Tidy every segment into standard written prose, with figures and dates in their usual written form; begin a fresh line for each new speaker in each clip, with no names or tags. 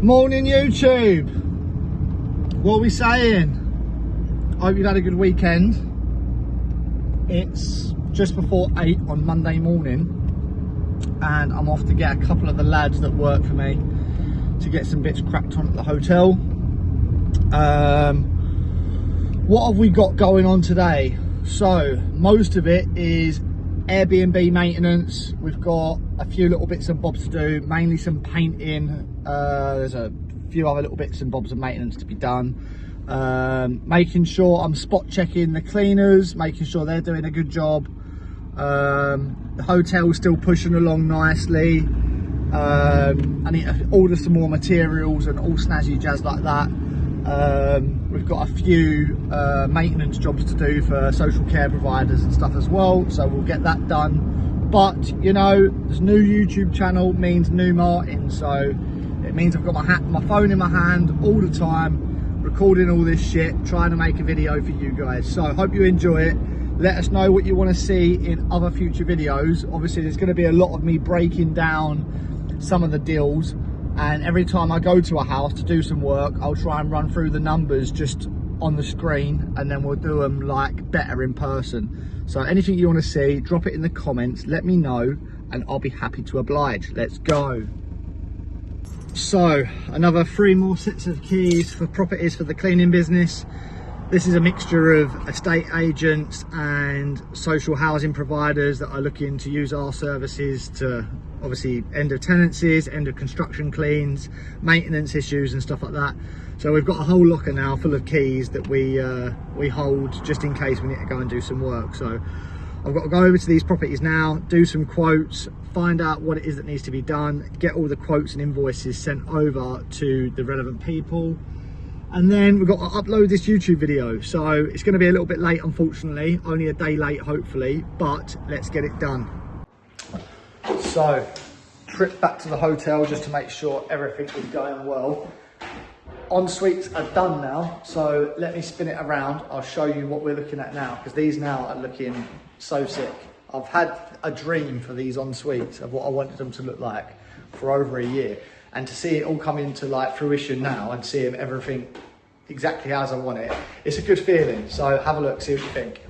Morning YouTube. What are we saying? Hope you've had a good weekend. It's just before 8 on Monday morning and I'm off to get a couple of the lads that work for me to get some bits cracked on at the hotel. What have we got going on today? So most of it is Airbnb maintenance. We've got a few little bits and bobs to do, mainly some painting. There's a few other little bits and bobs of maintenance to be done. Making sure I'm spot checking the cleaners, making sure they're doing a good job. The hotel's still pushing along nicely. I need to order some more materials and all snazzy jazz like that. We've got a few maintenance jobs to do for social care providers and stuff as well, so we'll get that done. But you know, this new YouTube channel means new Martin, so it means I've got my phone in my hand all the time, recording all this shit, trying to make a video for you guys. So I hope you enjoy it. Let us know what you want to see in other future videos. Obviously there's going to be a lot of me breaking down some of the deals, and every time I go to a house to do some work, I'll try and run through the numbers just on the screen, and then we'll do them like better in person. So anything you want to see, drop it in the comments, let me know, and I'll be happy to oblige. Let's go. So another 3 more sets of keys for properties for the cleaning business. This is a mixture of estate agents and social housing providers that are looking to use our services to obviously end of tenancies, end of construction cleans, maintenance issues and stuff like that. So we've got a whole locker now full of keys that we hold just in case we need to go and do some work. So I've got to go over to these properties now, do some quotes, find out what it is that needs to be done, get all the quotes and invoices sent over to the relevant people. And then we've got to upload this YouTube video. So it's going to be a little bit late, unfortunately, only a day late, hopefully, but let's get it done. So, trip back to the hotel just to make sure everything is going well. En-suites are done now, so let me spin it around. I'll show you what we're looking at now, because these now are looking so sick. I've had a dream for these en-suites of what I wanted them to look like for over a year, and to see it all come into like fruition now and see everything exactly as I want it, it's a good feeling. So have a look, see what you think.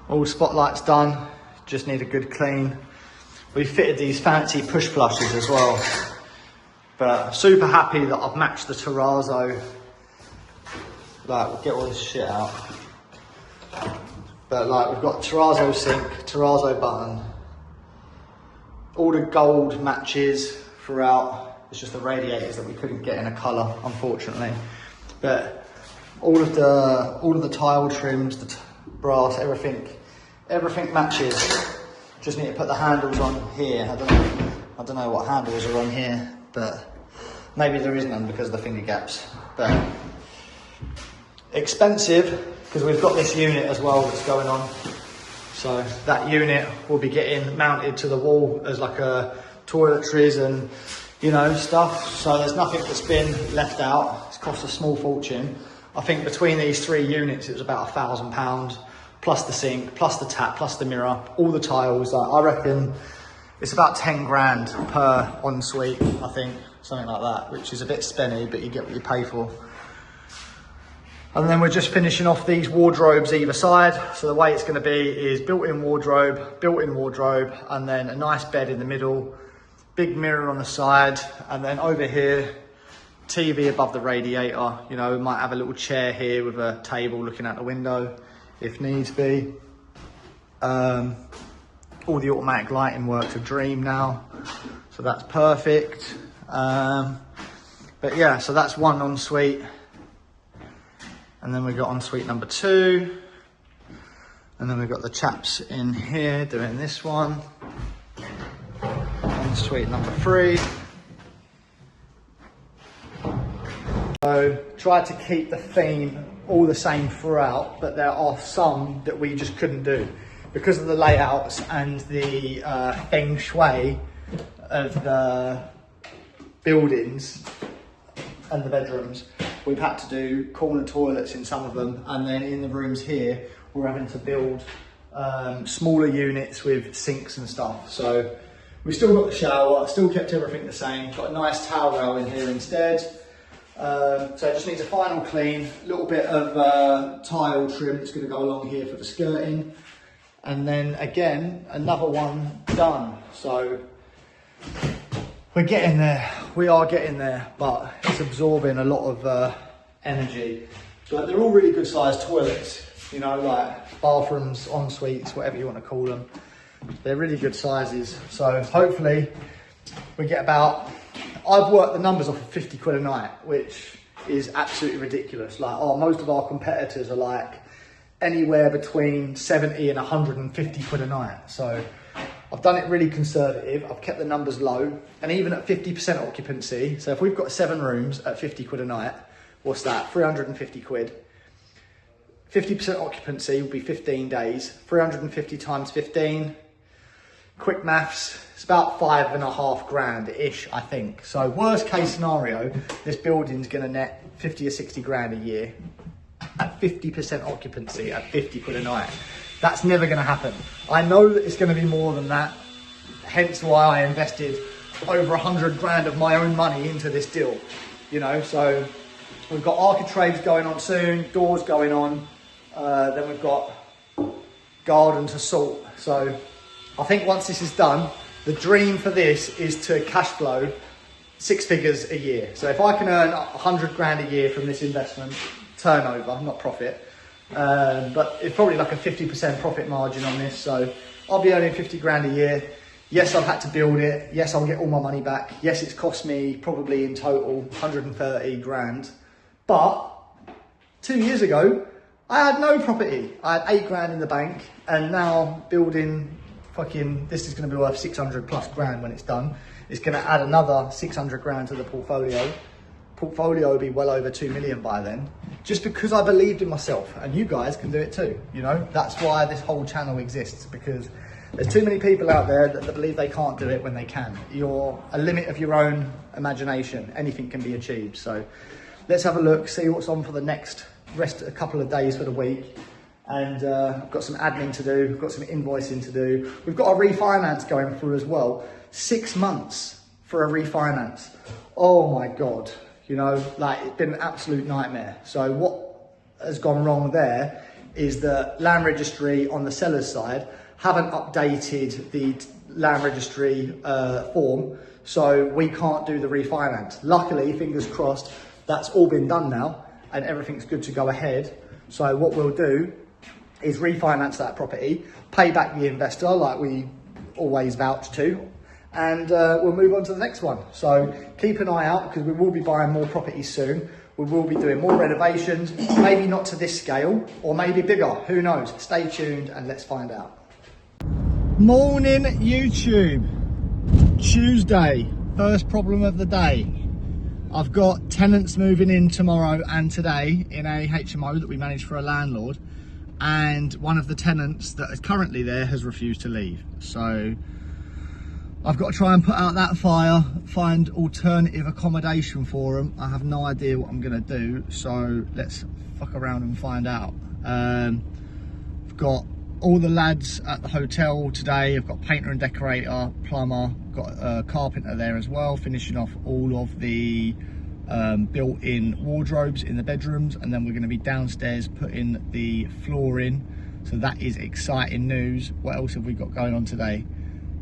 All spotlights done, just need a good clean. We fitted these fancy push flushes as well, but super happy that I've matched the terrazzo. Like, we'll get all this shit out, but like, we've got terrazzo sink, terrazzo button, all the gold matches throughout. It's just the radiators that we couldn't get in a colour, unfortunately, but all of the tile trims, the brass, everything matches. Just need to put the handles on here. I don't know what handles are on here, but maybe there isn't none because of the finger gaps. But expensive, because we've got this unit as well that's going on. So that unit will be getting mounted to the wall as like a toiletries and, you know, stuff. So there's nothing that's been left out. It's cost a small fortune. I think between these 3 units, it was about £1,000. Plus the sink, plus the tap, plus the mirror, all the tiles. I reckon it's about 10 grand per ensuite, I think, something like that, which is a bit spenny, but you get what you pay for. And then we're just finishing off these wardrobes either side. So the way it's going to be is built-in wardrobe, and then a nice bed in the middle, big mirror on the side, and then over here, TV above the radiator. You know, we might have a little chair here with a table looking out the window, if needs be. All the automatic lighting works a dream now, so that's perfect. But yeah, so that's one ensuite, and then we've got ensuite number 2, and then we've got the chaps in here doing this one, ensuite number 3. So try to keep the theme all the same throughout, but there are some that we just couldn't do because of the layouts and the feng shui of the buildings and the bedrooms. We've had to do corner toilets in some of them, and then in the rooms here we're having to build smaller units with sinks and stuff. So we still got the shower, still kept everything the same, got a nice towel rail in here instead. So it just needs a final clean, a little bit of tile trim that's going to go along here for the skirting, and then again another one done. So we're getting there, we are getting there, but it's absorbing a lot of energy. But they're all really good sized toilets, you know, like bathrooms, en suites, whatever you want to call them. They're really good sizes. So hopefully we get about, I've worked the numbers off of 50 quid a night, which is absolutely ridiculous. Like, oh, most of our competitors are like anywhere between 70 and 150 quid a night. So I've done it really conservative. I've kept the numbers low, and even at 50% occupancy. So if we've got 7 rooms at 50 quid a night, what's that? 350 quid. 50% occupancy will be 15 days. 350 times 15. Quick maths, it's about 5.5 grand-ish, I think. So worst case scenario, this building's gonna net 50 or 60 grand a year at 50% occupancy at 50 quid a night. That's never gonna happen. I know that it's gonna be more than that, hence why I invested over 100 grand of my own money into this deal, you know. So we've got architraves going on soon, doors going on, then we've got garden to salt. So I think once this is done, the dream for this is to cash flow 6 figures a year. So if I can earn 100 grand a year from this investment, turnover, not profit, but it's probably like a 50% profit margin on this. So I'll be earning 50 grand a year. Yes, I've had to build it. Yes, I'll get all my money back. Yes, it's cost me probably in total 130 grand. But 2 years ago, I had no property. I had 8 grand in the bank, and now building this is going to be worth 600 plus grand when it's done. It's going to add another 600 grand to the portfolio. Portfolio will be well over 2 million by then, just because I believed in myself, and you guys can do it too. You know, that's why this whole channel exists, because there's too many people out there that believe they can't do it when they can. You're a limit of your own imagination. Anything can be achieved. So let's have a look, see what's on for the next a couple of days for the week. And I've got some admin to do, we've got some invoicing to do. We've got a refinance going through as well. 6 months for a refinance. Oh my God, you know, like it's been an absolute nightmare. So what has gone wrong there is the land registry on the seller's side haven't updated the land registry form, so we can't do the refinance. Luckily, fingers crossed, that's all been done now and everything's good to go ahead. So what we'll do is refinance that property, pay back the investor like we always vouch to, and we'll move on to the next one. So keep an eye out, because we will be buying more properties soon. We will be doing more renovations, maybe not to this scale, or maybe bigger, who knows? Stay tuned and let's find out. Morning YouTube, Tuesday, first problem of the day. I've got tenants moving in tomorrow and today in a HMO that we manage for a landlord, and one of the tenants that is currently there has refused to leave. So I've got to try and put out that fire, find alternative accommodation for them. I have no idea what I'm gonna do, so let's fuck around and find out. I've got all the lads at the hotel today. I've got painter and decorator, plumber, got a carpenter there as well, finishing off all of the built-in wardrobes in the bedrooms, and then we're going to be downstairs putting the floor in. So that is exciting news. What else have we got going on today?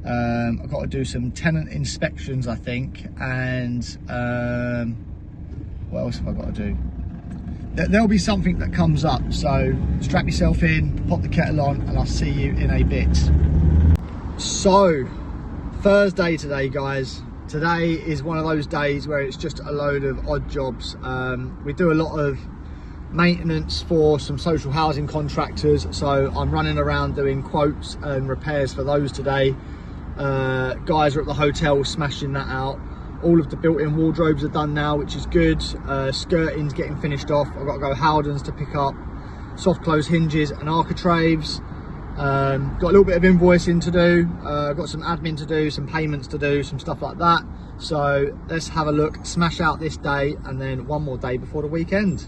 I've got to do some tenant inspections, I think, and what else have I got to do? There'll be something that comes up, so strap yourself in, pop the kettle on, and I'll see you in a bit. So Thursday today, guys. Today is one of those days where it's just a load of odd jobs. We do a lot of maintenance for some social housing contractors, so I'm running around doing quotes and repairs for those today. Guys are at the hotel smashing that out. All of the built-in wardrobes are done now, which is good. Skirting's getting finished off. I've got to go Howdens to pick up soft close hinges and architraves. Got a little bit of invoicing to do, got some admin to do, some payments to do, some stuff like that. So let's have a look, smash out this day, and then one more day before the weekend.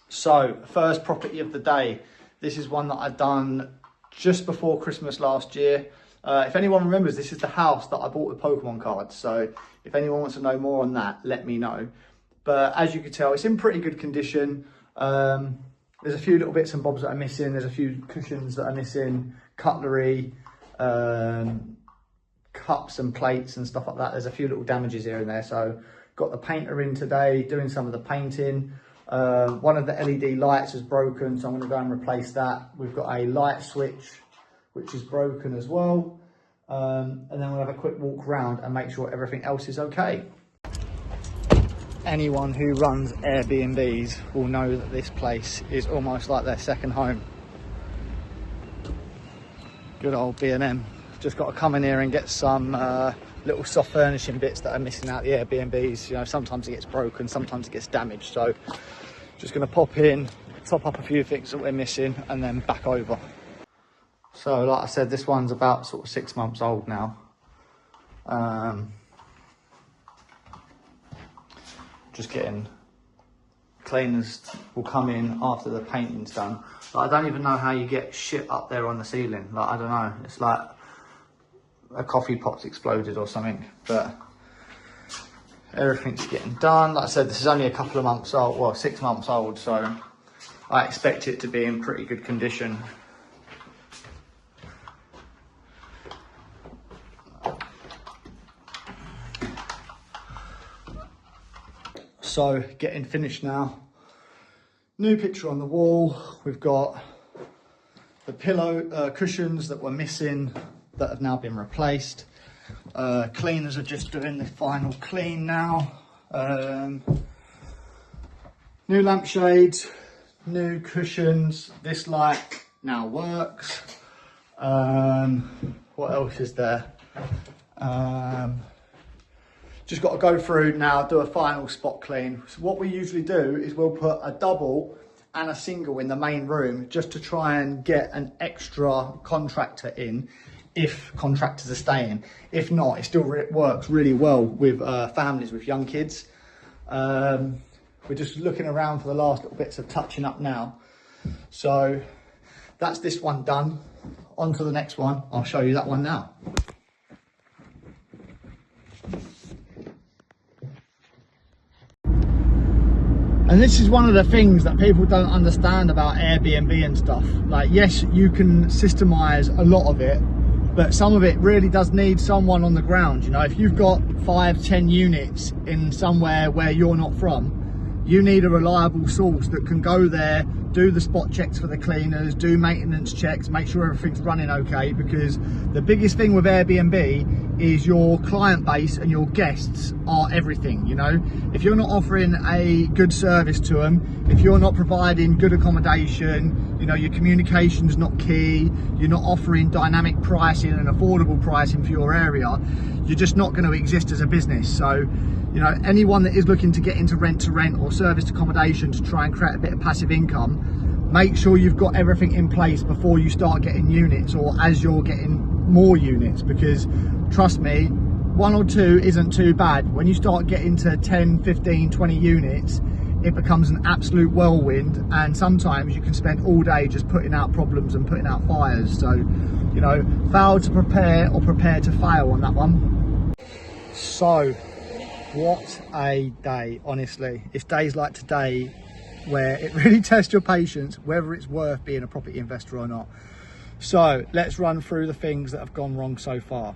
So first property of the day. This is one that I've done just before Christmas last year. If anyone remembers, this is the house that I bought with Pokemon cards. So if anyone wants to know more on that, let me know. But as you can tell, it's in pretty good condition. There's a few little bits and bobs that are missing. There's a few cushions that are missing, cutlery, cups and plates and stuff like that. There's a few little damages here and there. So got the painter in today, doing some of the painting. One of the LED lights is broken, so I'm going to go and replace that. We've got a light switch, which is broken as well. And then we'll have a quick walk around and make sure everything else is okay. Anyone who runs Airbnbs will know that this place is almost like their second home. Good old B&M. Just got to come in here and get some little soft furnishing bits that are missing out the Airbnbs. You know, sometimes it gets broken, sometimes it gets damaged. So just going to pop in, top up a few things that we're missing, and then back over. So like I said, this one's about sort of 6 months old now. Just getting, cleaners will come in after the painting's done. Like, I don't even know how you get shit up there on the ceiling. Like, I don't know, it's like a coffee pot's exploded or something, but everything's getting done. Like I said, this is only a couple of months old, well, 6 months old, so I expect it to be in pretty good condition. So getting finished now. New picture on the wall. We've got the pillow cushions that were missing that have now been replaced. Cleaners are just doing the final clean now. New lampshades, new cushions. This light now works. What else is there? Just got to go through now, do a final spot clean. So what we usually do is we'll put a double and a single in the main room just to try and get an extra contractor in if contractors are staying. If not, it still works really well with families with young kids. We're just looking around for the last little bits of touching up now. So that's this one done. On to the next one. I'll show you that one now. And this is one of the things that people don't understand about Airbnb and stuff. Like, yes, you can systemize a lot of it, but some of it really does need someone on the ground. You know, if you've got 5-10 units in somewhere where you're not from, you need a reliable source that can go there, do the spot checks for the cleaners, do maintenance checks, make sure everything's running okay, because the biggest thing with Airbnb is your client base and your guests are everything. You know, if you're not offering a good service to them, if you're not providing good accommodation, you know, your communication's not key, you're not offering dynamic pricing and affordable pricing for your area, you're just not going to exist as a business. So, you know, anyone that is looking to get into rent to rent or serviced accommodation to try and create a bit of passive income, make sure you've got everything in place before you start getting units or as you're getting more units, because trust me, 1 or 2 isn't too bad. When you start getting to 10, 15, 20 units, it becomes an absolute whirlwind, and sometimes you can spend all day just putting out problems and putting out fires. So, you know, fail to prepare or prepare to fail on that one. So, what a day, honestly. It's days like today where it really tests your patience, whether it's worth being a property investor or not. So let's run through the things that have gone wrong so far.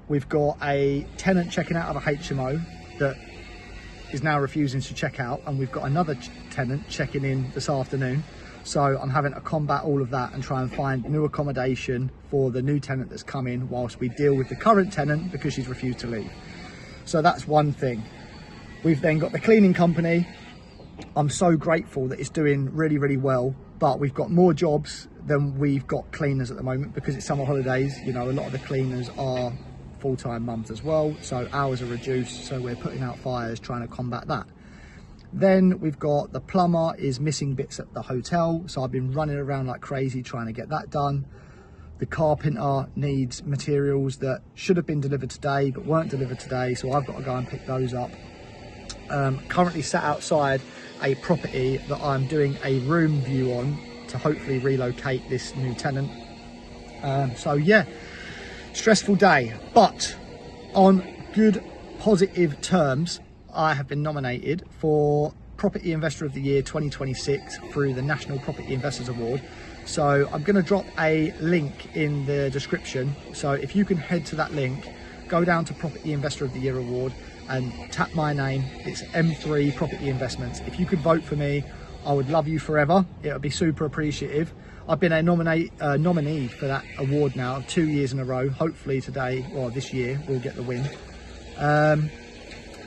We've got a tenant checking out of a HMO that is now refusing to check out, and we've got another tenant checking in this afternoon. So I'm having to combat all of that and try and find new accommodation for the new tenant that's come in whilst we deal with the current tenant because she's refused to leave. So that's one thing. We've then got the cleaning company. I'm so grateful that it's doing really, really well, but we've got more jobs than we've got cleaners at the moment because it's summer holidays. You know, a lot of the cleaners are full-time mums as well, so hours are reduced, so we're putting out fires trying to combat that. Then we've got the plumber is missing bits at the hotel, so I've been running around like crazy trying to get that done. The carpenter needs materials that should have been delivered today but weren't delivered today, so I've got to go and pick those up. Currently sat outside a property that I'm doing a room view on to hopefully relocate this new tenant. So yeah, stressful day, but on good positive terms. I have been nominated for Property Investor of the Year 2026 through the National Property Investors Award. So I'm going to drop a link in the description. So if you can head to that link, go down to Property Investor of the Year Award and tap my name. It's M3 Property Investments. If you could vote for me, I would love you forever. It would be super appreciative. I've been a nominee for that award now 2 years in a row. Hopefully today, or this year, we'll get the win.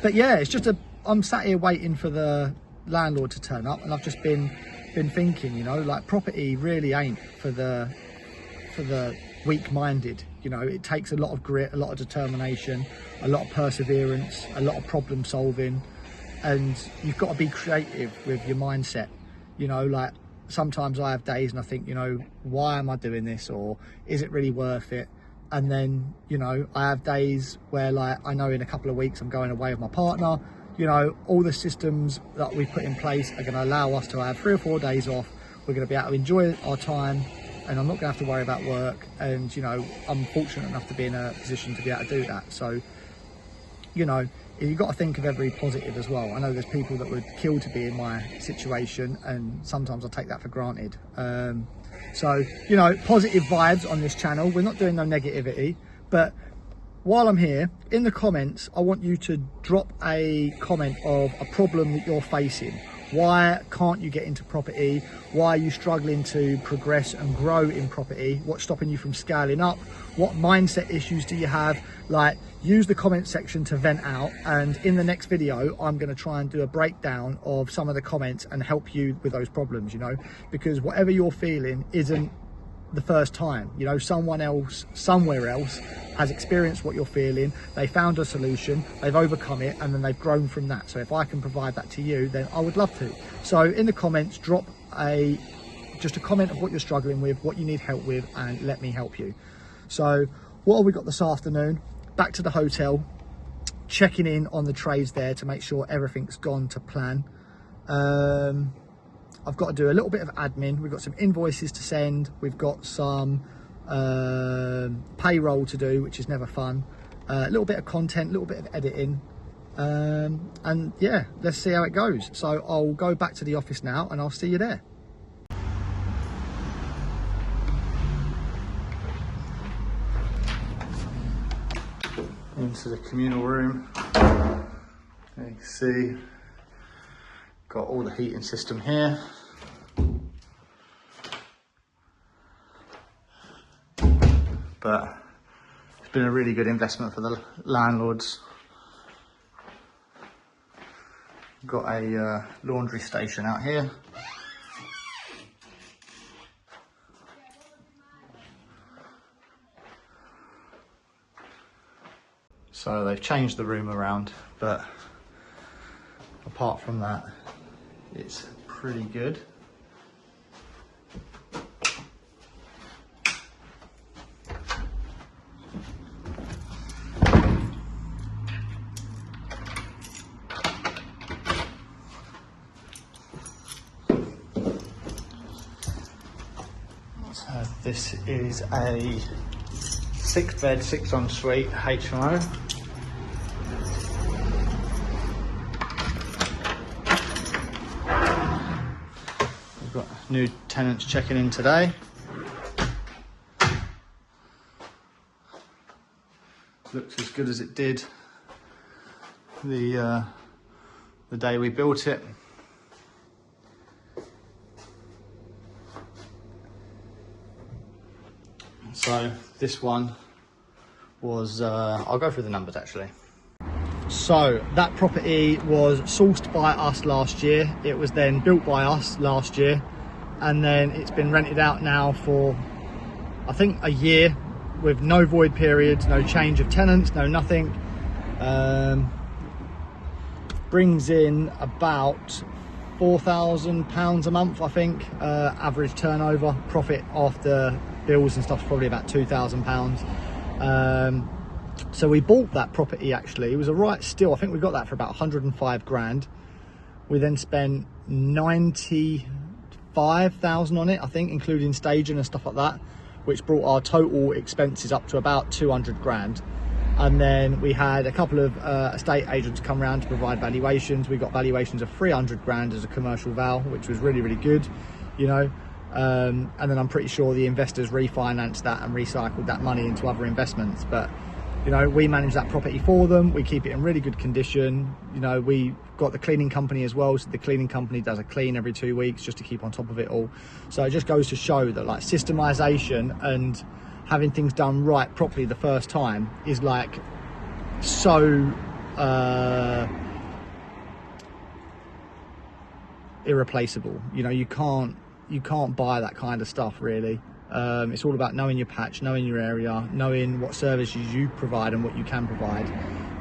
But yeah, it's just I'm sat here waiting for the landlord to turn up, and I've just been thinking, you know, like property really ain't for the weak-minded. You know, it takes a lot of grit, a lot of determination, a lot of perseverance, a lot of problem solving, and you've got to be creative with your mindset. You know, like sometimes I have days and I think, you know, why am I doing this, or is it really worth it? And then, you know, I have days where, like, I know in a couple of weeks I'm going away with my partner. You know, all the systems that we put in place are going to allow us to have 3 or 4 days off. We're going to be able to enjoy our time, and I'm not going to have to worry about work. And, you know, I'm fortunate enough to be in a position to be able to do that. So, you know, you've got to think of every positive as well. I know there's people that would kill to be in my situation, and sometimes I take that for granted. So, you know, positive vibes on this channel. We're not doing no negativity, but while I'm here, in the comments, I want you to drop a comment of a problem that you're facing. Why can't you get into property? Why are you struggling to progress and grow in property? What's stopping you from scaling up? What mindset issues do you have? Like, use the comment section to vent out, and in the next video I'm going to try and do a breakdown of some of the comments and help you with those problems, you know, because whatever you're feeling isn't the first time. You know, someone else somewhere else has experienced what you're feeling, they found a solution, they've overcome it, and then they've grown from that. So if I can provide that to you, then I would love to. So in the comments, drop just a comment of what you're struggling with, what you need help with, and let me help you. So what have we got this afternoon? Back to the hotel, checking in on the trays there to make sure everything's gone to plan. I've got to do a little bit of admin. We've got some invoices to send. We've got some payroll to do, which is never fun. A little bit of content, a little bit of editing. And yeah, let's see how it goes. So I'll go back to the office now and I'll see you there. Into the communal room. You can see, got all the heating system here. But it's been a really good investment for the landlords. Got a laundry station out here. So they've changed the room around, but apart from that, it's pretty good. So this is a 6-bed, 6-ensuite HMO. Got new tenants checking in today. Looks as good as it did the day we built it. So this one was, I'll go through the numbers actually. So that property was sourced by us last year. It was then built by us last year, and then it's been rented out now for, I think, a year with no void periods, no change of tenants, no nothing. Brings in about £4,000 a month, I think. Average turnover, profit after bills and stuff is probably about £2,000. So we bought that property actually. It was a right steal. I think we got that for about 105 grand. We then spent 95,000 on it, I think, including staging and stuff like that. which brought our total expenses up to about 200 grand. And then we had a couple of estate agents come around to provide valuations. We got valuations of 300 grand as a commercial val, which was really, really good, you know. And then I'm pretty sure the investors refinanced that and recycled that money into other investments. But, you know, we manage that property for them. We keep it in really good condition. You know, we got the cleaning company as well. So the cleaning company does a clean every 2 weeks just to keep on top of it all. So it just goes to show that like systemization and having things done right properly the first time is like so irreplaceable. You know, you can't buy that kind of stuff really. It's all about knowing your patch, knowing your area, knowing what services you provide and what you can provide.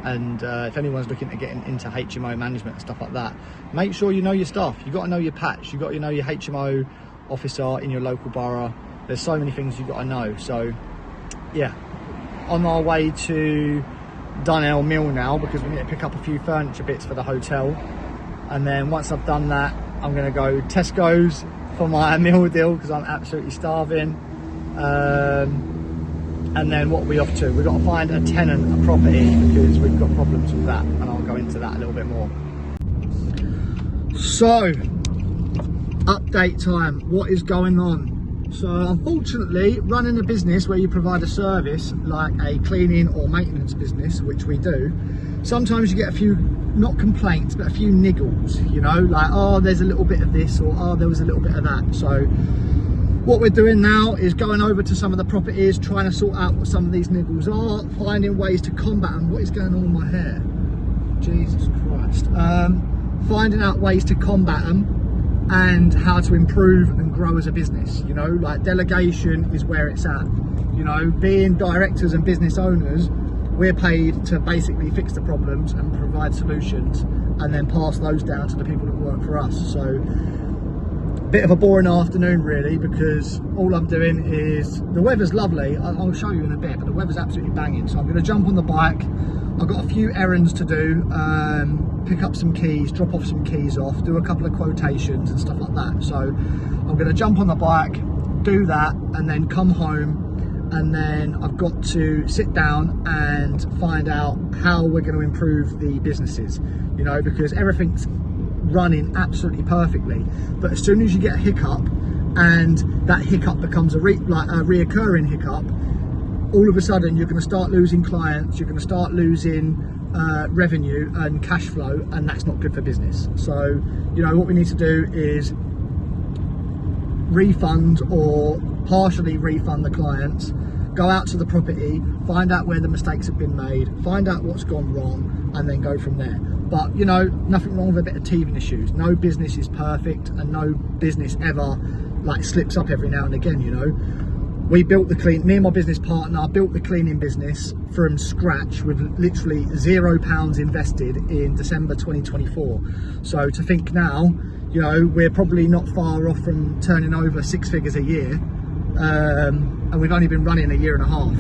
And if anyone's looking at getting into HMO management and stuff like that, make sure you know your stuff. You've got to know your patch. You've got to know your HMO officer in your local borough. There's so many things you've got to know. So yeah, on our way to Dunelm Mill now, because we need to pick up a few furniture bits for the hotel. And then once I've done that, I'm going to go Tesco's for my meal deal because I'm absolutely starving. And then what are we off to? We've got to find a tenant, a property, because we've got problems with that, and I'll go into that a little bit more. So, update time. What is going on? So unfortunately, running a business where you provide a service like a cleaning or maintenance business, which we do, sometimes you get a few, not complaints, but a few niggles, you know, like, oh, there's a little bit of this, or oh, there was a little bit of that. So what we're doing now is going over to some of the properties, trying to sort out what some of these niggles are, finding ways to combat them. What is going on with my hair? Jesus Christ. Finding out ways to combat them and how to improve and grow as a business. You know, like delegation is where it's at. You know, being directors and business owners, we're paid to basically fix the problems and provide solutions and then pass those down to the people that work for us. So bit of a boring afternoon really, because all I'm doing is, the weather's lovely, I'll show you in a bit, but the weather's absolutely banging. So I'm going to jump on the bike. I've got a few errands to do, pick up some keys, drop off some keys off, do a couple of quotations and stuff like that. So I'm going to jump on the bike, do that, and then come home, and then I've got to sit down and find out how we're going to improve the businesses, you know, because everything's running absolutely perfectly, but as soon as you get a hiccup and that hiccup becomes a reoccurring hiccup, all of a sudden you're going to start losing clients, you're going to start losing revenue and cash flow, and that's not good for business. So, you know, what we need to do is refund or partially refund the clients, go out to the property, find out where the mistakes have been made, find out what's gone wrong, and then go from there. But, you know, nothing wrong with a bit of teething issues. No business is perfect, and no business ever like slips up every now and again, you know. We built me and my business partner built the cleaning business from scratch with literally £0 invested in December 2024. So to think now, you know, we're probably not far off from turning over 6 figures a year, and we've only been running a year and a half.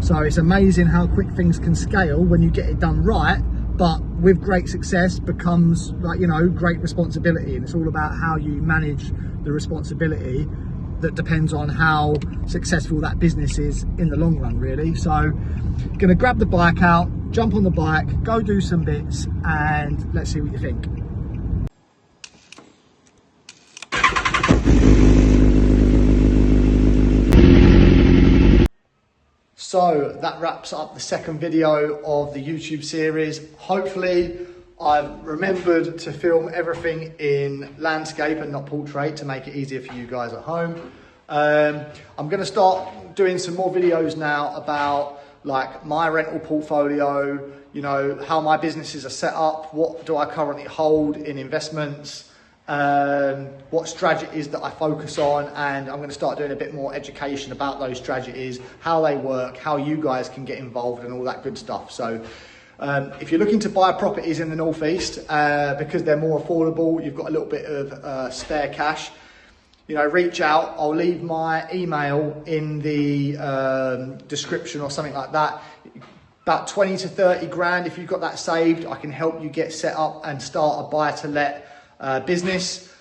So it's amazing how quick things can scale when you get it done right, but with great success becomes, like, you know, great responsibility, and it's all about how you manage the responsibility that depends on how successful that business is in the long run, really. So gonna grab the bike out, jump on the bike, go do some bits, and let's see what you think. So that wraps up the second video of the YouTube series. Hopefully I've remembered to film everything in landscape and not portrait to make it easier for you guys at home. I'm going to start doing some more videos now about like my rental portfolio, you know, how my businesses are set up, what do I currently hold in investments, what strategies that I focus on, and I'm going to start doing a bit more education about those strategies, how they work, how you guys can get involved and all that good stuff. So if you're looking to buy properties in the Northeast, because they're more affordable, you've got a little bit of spare cash, you know, reach out. I'll leave my email in the description or something like that. About 20 to 30 grand, if you've got that saved, I can help you get set up and start a buy to let business.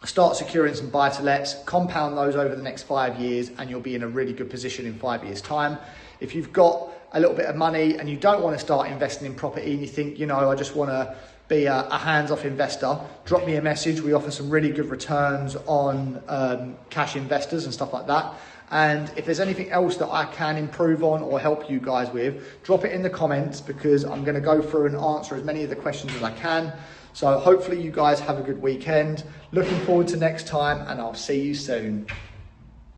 start securing some buy-to-lets, compound those over the next 5 years, and you'll be in a really good position in 5 years' time. If you've got a little bit of money and you don't want to start investing in property and you think, you know, I just want to be a hands-off investor, drop me a message. We offer some really good returns on cash investors and stuff like that. And if there's anything else that I can improve on or help you guys with, drop it in the comments, because I'm going to go through and answer as many of the questions as I can. So hopefully you guys have a good weekend. Looking forward to next time, and I'll see you soon.